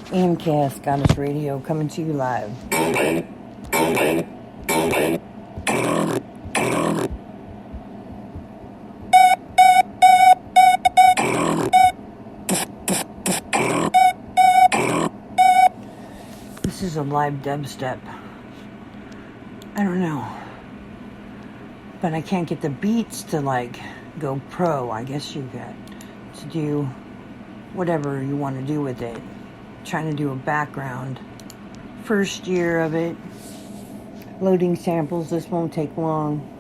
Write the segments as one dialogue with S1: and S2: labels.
S1: Amksgoddessradio coming to you live. This is a live dubstep. I don't know. But I can't get the beats to go pro. I guess you got to do whatever you want to do with it. Trying to do a background. First year of it. Loading samples. This won't take long.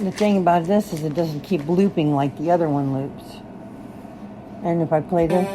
S1: The thing about this is it doesn't keep looping like the other one loops. And if I play this,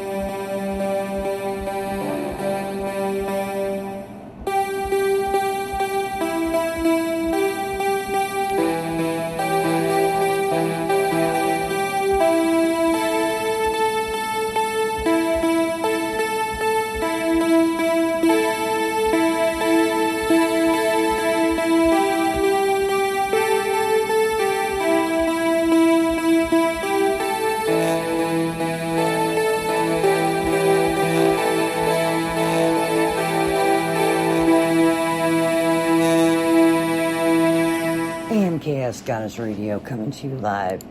S1: Amksgoddessradio coming to you live.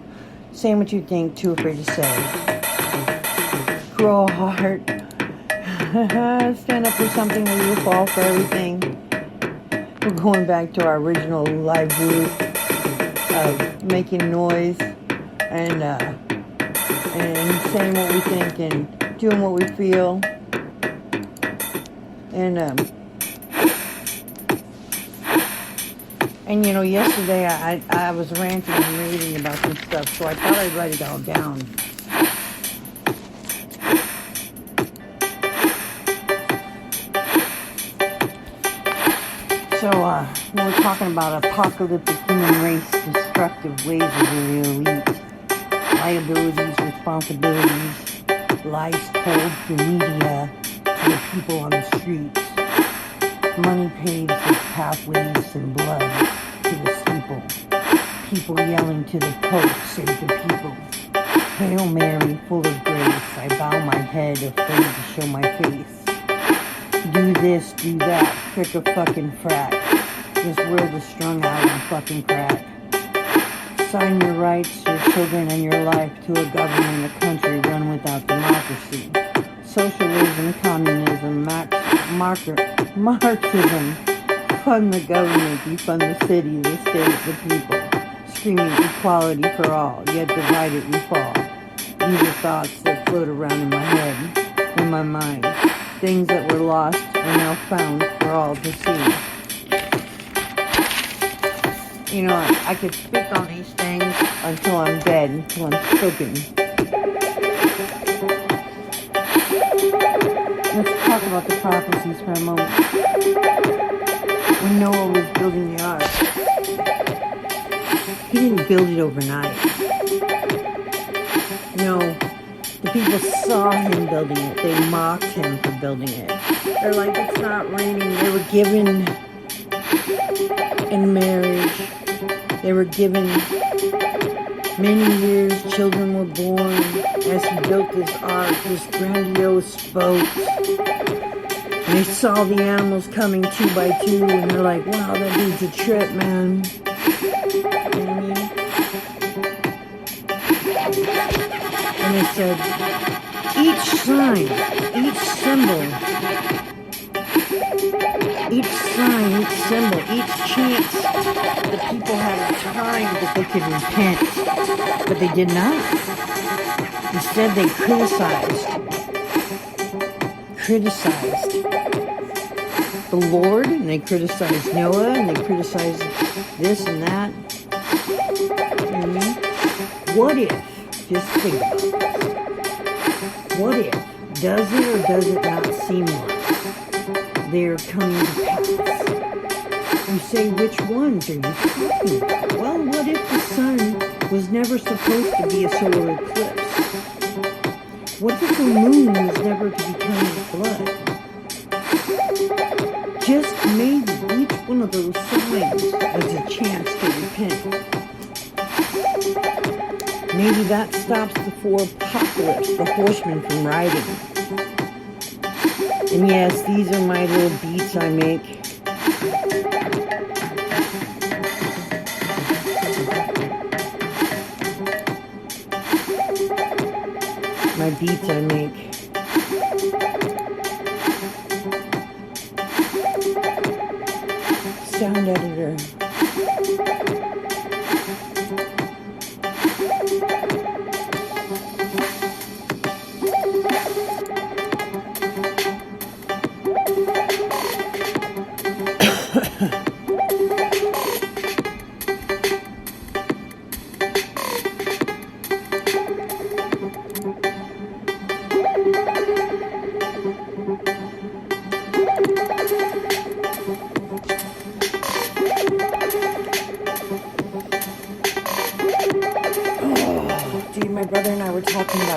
S1: Saying what you think, too afraid to say. Grow a heart. Stand up for something or you'll fall for everything. We're going back to our original live group of making noise and saying what we think and doing what we feel. And yesterday I was ranting and raving about some stuff, so I thought I'd write it all down. So, we were talking about apocalyptic human race, destructive ways of the elite, liabilities, responsibilities, lies told through media to the people on the streets. Money paves the pathways and blood to the steeple. People yelling to the Pope, save the people. Hail Mary, full of grace, I bow my head, afraid to show my face. Do this, do that, frick a fucking frack. This world is strung out on fucking crack. Sign your rights, your children, and your life to a government, a country run without democracy. Socialism, communism, Marxism, fund the government, defund the city, the state, the people, screaming equality for all, yet divided we fall. These are thoughts that float around in my head, in my mind, things that were lost are now found for all to see. I could speak on these things until I'm dead, until I'm spoken. Let's talk about the prophecies for a moment. When Noah was building the ark, he didn't build it overnight. No, the people saw him building it. They mocked him for building it. They're like, it's not raining. They were given in marriage. They were given many years. Children were born as he built this ark, this grandiose boat. And they saw the animals coming 2 by 2, and they're like, wow, that dude's a trip, man. You know what I mean? And they said, each sign, each symbol, each chance, the people had a time that they could repent, but they did not. Instead, they criticized the Lord, and they criticized Noah, and they criticized this and that. You know what I mean? What if, just think about this, what if Does it or does it not seem like they're coming to pass? You say, which ones are you talking about? Well, what if the sun was never supposed to be a solar eclipse? What if the moon was never to be counted blood? Just maybe each one of those signs was a chance to repent. Maybe that stops the four-apocalypse, the horsemen from riding. And yes, these are my little beats I make. My beats I make. Sound editor.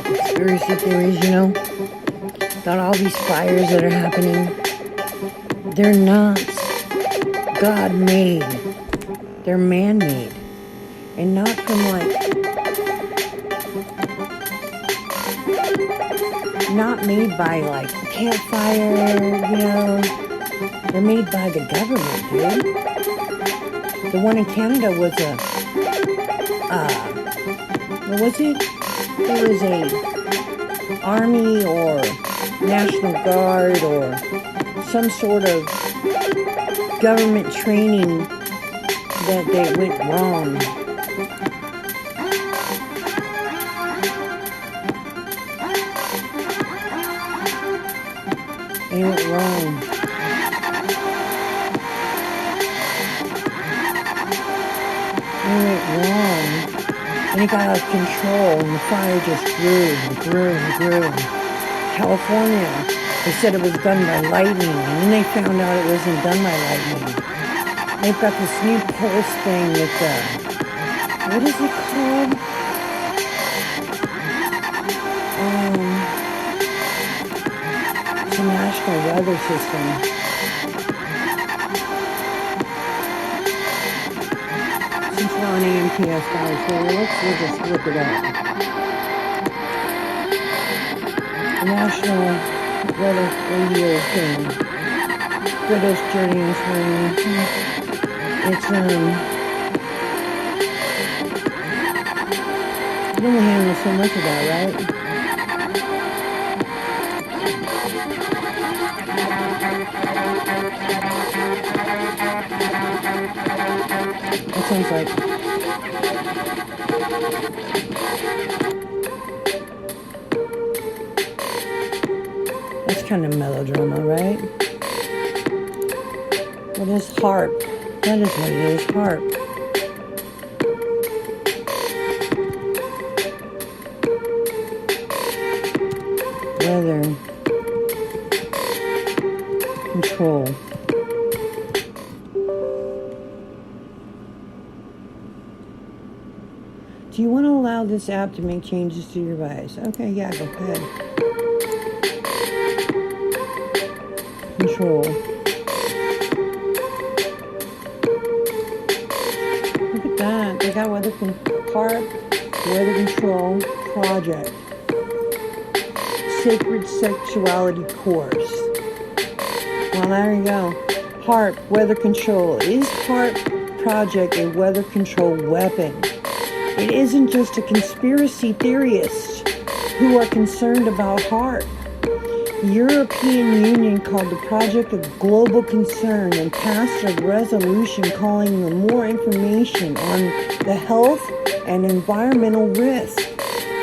S1: Conspiracy theories, you know, about all these fires that are happening. They're not God-made. They're man-made. And not from not made by a campfire, you know. They're made by the government, dude. The one in Canada was what was it? It was a army or National Guard or some sort of government training that they went wrong. They went wrong. They went wrong. And it got out of control, and the fire just grew and grew and grew. California, they said it was done by lightning, and then they found out it wasn't done by lightning. They've got this new pulse thing with what is it called? It's a national weather system. Since we're on AMPS guys, so we'll just look it up. The National Weather Radio thing. British Journey and It's you only handle so much of that, right? That sounds like that's kind of melodrama, right? What is harp? That is what it is, harp. Weather control. Do you want to allow this app to make changes to your device? Okay, yeah, go ahead. Control. Look at that. They got harp, weather control, project. Sacred sexuality course. Well, there you go. Harp, weather control. Is harp project a weather control weapon? It isn't just a conspiracy theorists who are concerned about HAARP. The European Union called the project a global concern and passed a resolution calling for more information on the health and environmental risk.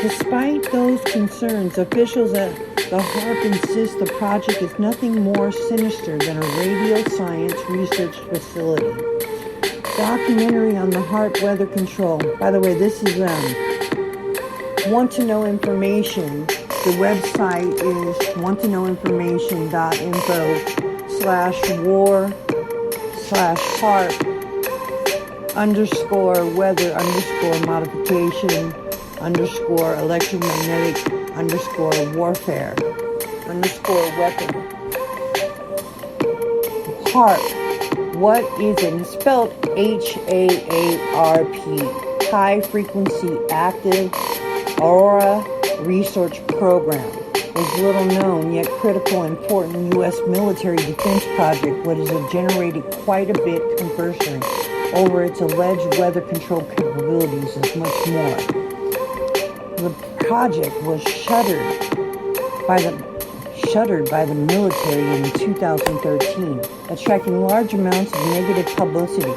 S1: Despite those concerns, officials at the HAARP insist the project is nothing more sinister than a radio science research facility. Documentary on the HAARP weather control. By the way, this is want to know information The website is wantoknowinformation.info/war/weather_modification_weapon. HAARP. What is it? It's spelled HAARP. High Frequency Active Aurora Research Program. Is little known yet critical important U.S. military defense project what has generated quite a bit of controversy over its alleged weather control capabilities and much more. The project was shuttered by the military in 2013, attracting large amounts of negative publicity.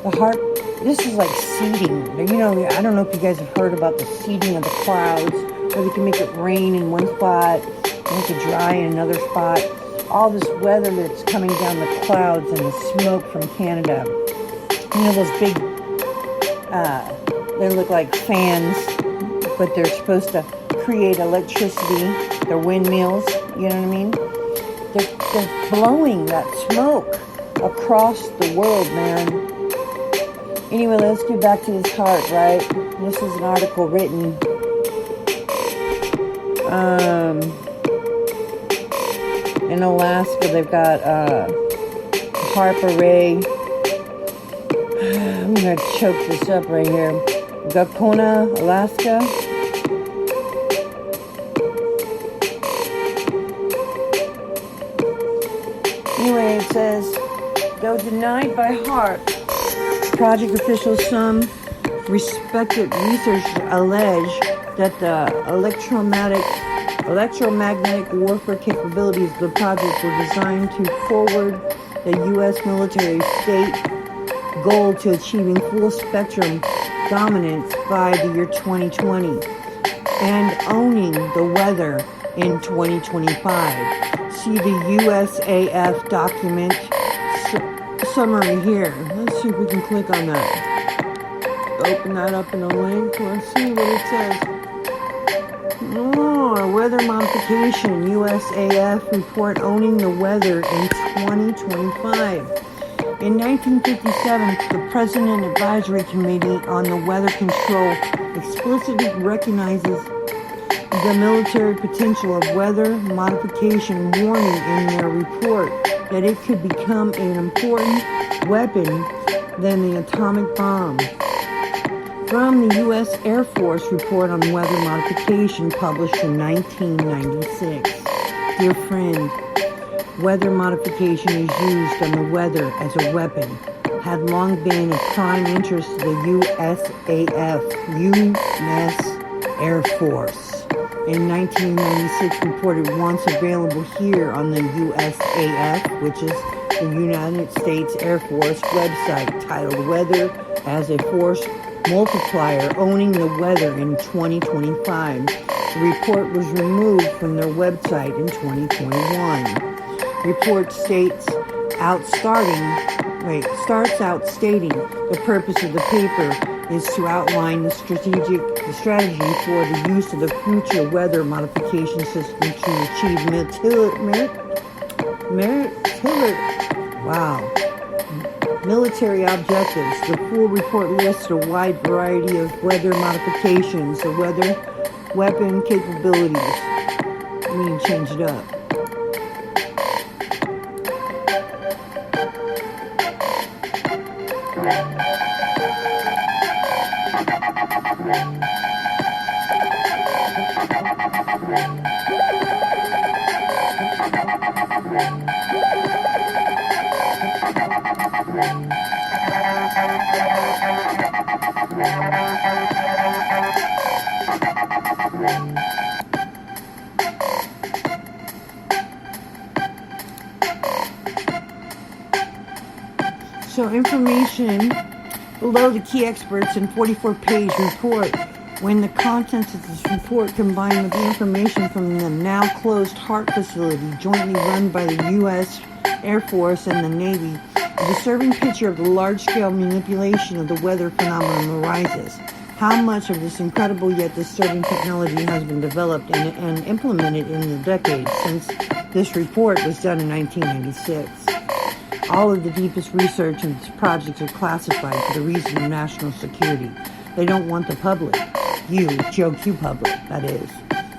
S1: The HAARP, this is like seeding. You know, I don't know if you guys have heard about the seeding of the clouds, where they can make it rain in one spot, make it dry in another spot. All this weather that's coming down the clouds and the smoke from Canada. You know those big, they look like fans, but they're supposed to create electricity. They're windmills, you know what I mean? They're blowing that smoke across the world, man. Anyway, let's get back to this HAARP, right? This is an article written in Alaska. They've got HAARP array. I'm going to choke this up right here. Gakona, Alaska. Anyway, it says, though denied by HAARP, project officials, some respected researchers allege that the electromagnetic warfare capabilities of the project were designed to forward the U.S. military state goal to achieving full spectrum dominance by the year 2020 and owning the weather in 2025. See the USAF document summary here. Let's see if we can click on that. Open that up in a link. Let's see what it says. Oh, weather modification. USAF report owning the weather in 2025. In 1957, the President Advisory Committee on the Weather Control explicitly recognizes the military potential of weather modification, warning in their report that it could become an important weapon than the atomic bomb. From the U.S. Air Force report on weather modification published in 1996. Dear friend, weather modification is used on the weather as a weapon. Had long been of prime interest to the USAF, U.S. Air Force. In 1996, reported once available here on the USAF, which is the United States Air Force website, titled Weather as a Force Multiplier, Owning the Weather in 2025. The report was removed from their website in 2021. Report starts out stating the purpose of the paper is to outline the strategy for the use of the future weather modification system to achieve military objectives. The full report lists a wide variety of weather modifications, the weather weapon capabilities. Let me change it up. So information below the key experts in 44-page report. When the contents of this report combined with the information from the now closed HAARP facility jointly run by the U.S. Air Force and the Navy, a disturbing picture of the large-scale manipulation of the weather phenomenon arises. how much of this incredible yet disturbing technology has been developed and implemented in the decades since this report was done in 1996. All of the deepest research and projects are classified for the reason of national security. They don't want the public, Joe Q public, that is,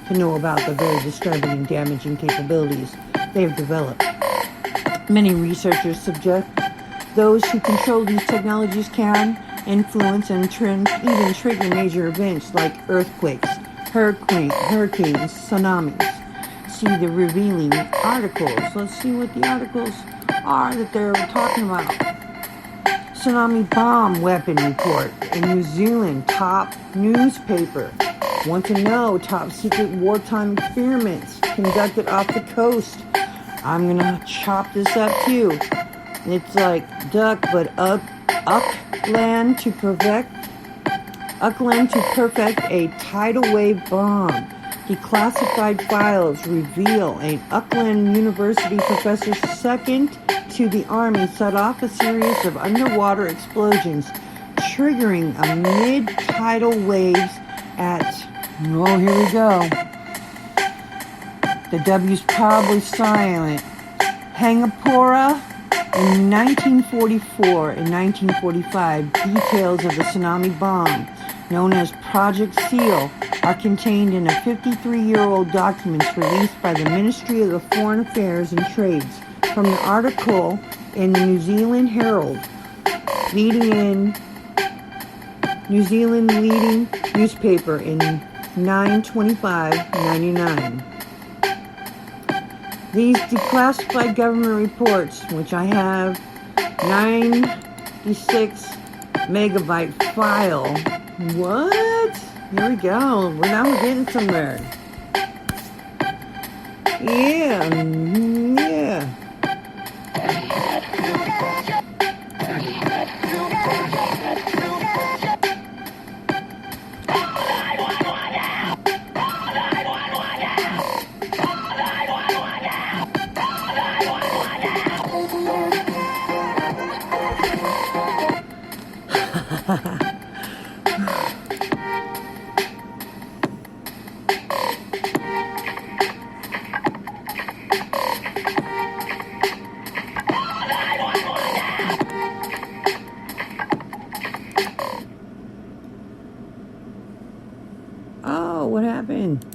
S1: to know about the very disturbing and damaging capabilities they have developed. Many researchers suggest those who control these technologies can influence and even trigger major events like earthquakes, hurricanes, tsunamis. See the revealing articles. Let's see what the articles are that they're talking about. Tsunami bomb weapon report in New Zealand, top newspaper. Want to know top secret wartime experiments conducted off the coast. I'm gonna chop this up too. It's like duck, but upland to perfect a tidal wave bomb. Declassified files reveal an Auckland University professor second to the Army set off a series of underwater explosions, triggering a mid-tidal waves at, oh, here we go. The W's probably silent. Hangapura. In 1944 and 1945, details of the tsunami bomb, known as Project SEAL, are contained in a 53-year-old document released by the Ministry of the Foreign Affairs and Trades from the article in the New Zealand Herald, leading newspaper in 9/25/99. These declassified government reports, which I have 96 megabyte file. What? Here we go. Now we're getting somewhere. Yeah. Oh, what happened?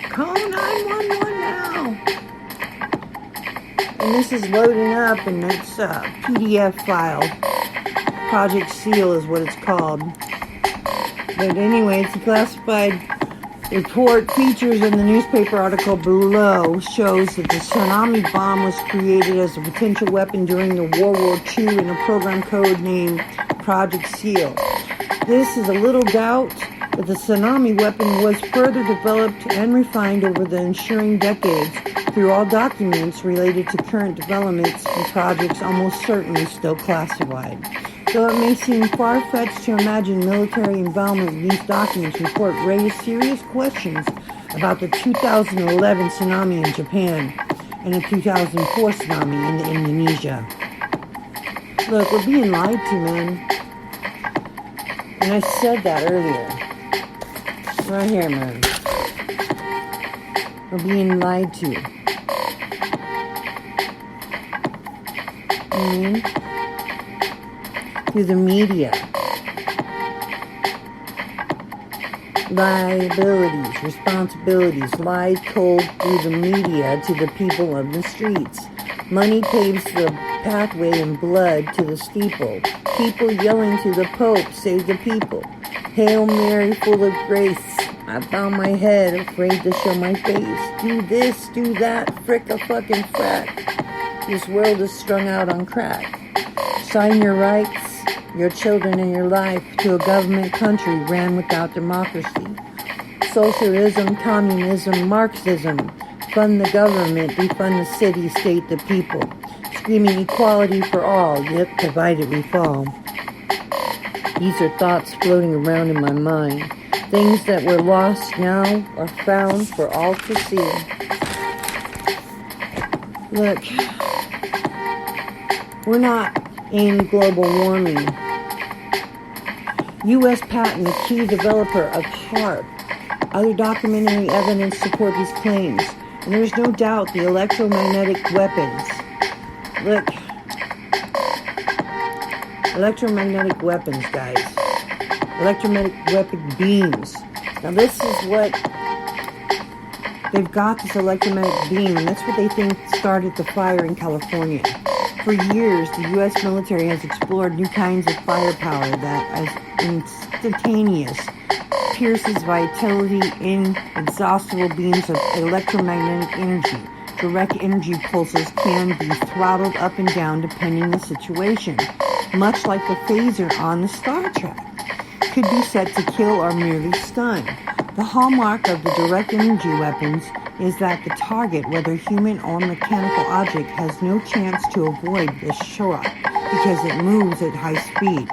S1: Call 911 now. And this is loading up, and it's a PDF file. Project SEAL is what it's called. But anyway, it's a classified report. Features in the newspaper article below shows that the tsunami bomb was created as a potential weapon during the World War II in a program code named Project SEAL. This is a little doubt that the tsunami weapon was further developed and refined over the ensuing decades through all documents related to current developments and projects almost certainly still classified. Though it may seem far-fetched to imagine military involvement in these documents, report raised serious questions about the 2011 tsunami in Japan and the 2004 tsunami in Indonesia. Look, we're being lied to, man. And I said that earlier. Right here, man. We're being lied to. Through the media. Liabilities, responsibilities, lies told through the media to the people of the streets. Money paves the pathway in blood to the steeple. People yelling to the Pope, save the people. Hail Mary, full of grace. I bow my head, afraid to show my face. Do this, do that, frick a fucking frack. This world is strung out on crack. Sign your rights, your children and your life to a government country ran without democracy. Socialism, communism, Marxism. Fund the government, defund the city, state, the people. Screaming equality for all, yet divided we fall. These are thoughts floating around in my mind. Things that were lost now are found for all to see. Look, we're not in global warming. U.S. patent, a key developer of HAARP. Other documentary evidence support these claims. And there's no doubt the electromagnetic weapons. Look, electromagnetic weapons, guys. Electromagnetic weapon beams. Now this is what they've got, this electromagnetic beam, and that's what they think started the fire in California. For years, the U.S. military has explored new kinds of firepower that is instantaneous, pierces vitality, inexhaustible beams of electromagnetic energy. Direct energy pulses can be throttled up and down depending on the situation, much like the phaser on the Star Trek. Could be set to kill or merely stun. The hallmark of the direct energy weapons is that the target, whether human or mechanical object, has no chance to avoid the shot because it moves at high speed.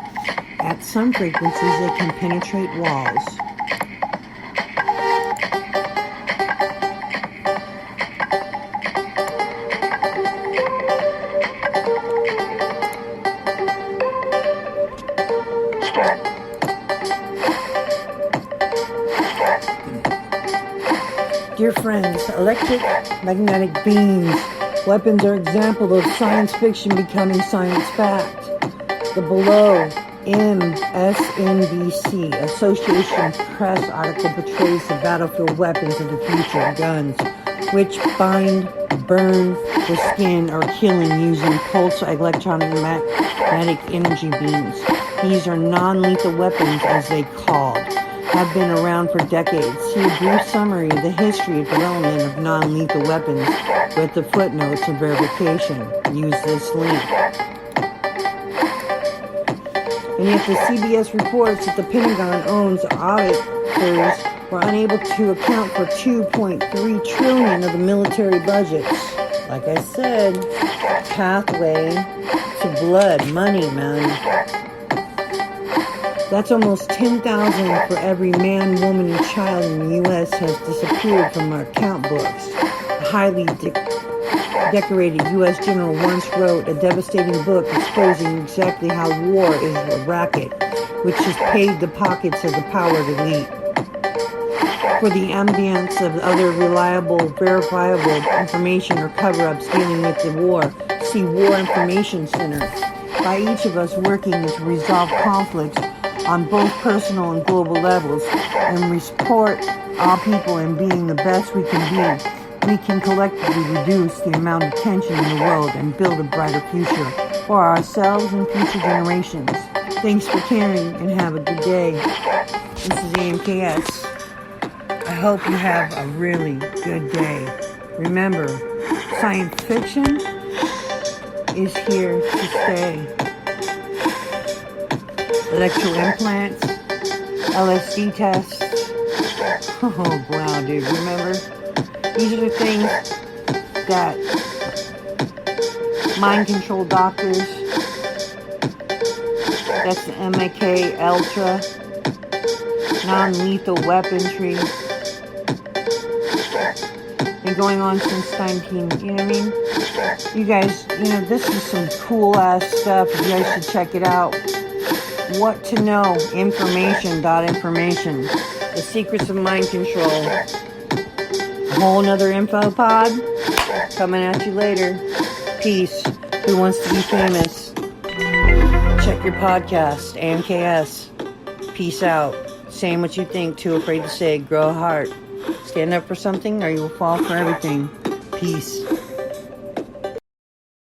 S1: At some frequencies, it can penetrate walls. Dear friends, electromagnetic beams, weapons are examples of science fiction becoming science fact. The below MSNBC Association Press article portrays the battlefield weapons of the future, guns, which bind, burn the skin, or killing using pulse electromagnetic energy beams. These are non-lethal weapons, as they called, have been around for decades. See a brief summary of the history of development of non-lethal weapons with the footnotes and verification. Use this link. And yet the CBS reports that the Pentagon owns auditors were unable to account for $2.3 trillion of the military budgets. Like I said, pathway to blood, money, man. That's almost 10,000 for every man, woman, and child in the U.S. has disappeared from our account books. A highly decorated U.S. general once wrote a devastating book exposing exactly how war is a racket, which has paved the pockets of the powered elite. For the ambience of other reliable, verifiable information or cover-ups dealing with the war, see War Information Center. By each of us working to resolve conflicts on both personal and global levels, and support all people in being the best we can be, we can collectively reduce the amount of tension in the world and build a brighter future for ourselves and future generations. Thanks for caring and have a good day. This is AMKS. I hope you have a really good day. Remember, science fiction is here to stay. Electro implants, LSD tests. Oh, wow, dude, remember? These are the things that mind control doctors, that's the MK Ultra, non-lethal weaponry, been going on since 19, you know what I mean? You guys, this is some cool ass stuff. You guys should check it out. What to know, information. The secrets of mind control. A whole nother info pod coming at you later. Peace. Who wants to be famous? Check your podcast, AMKS. Peace out. Saying what you think, too afraid to say. Grow a heart. Stand up for something or you will fall for everything. Peace.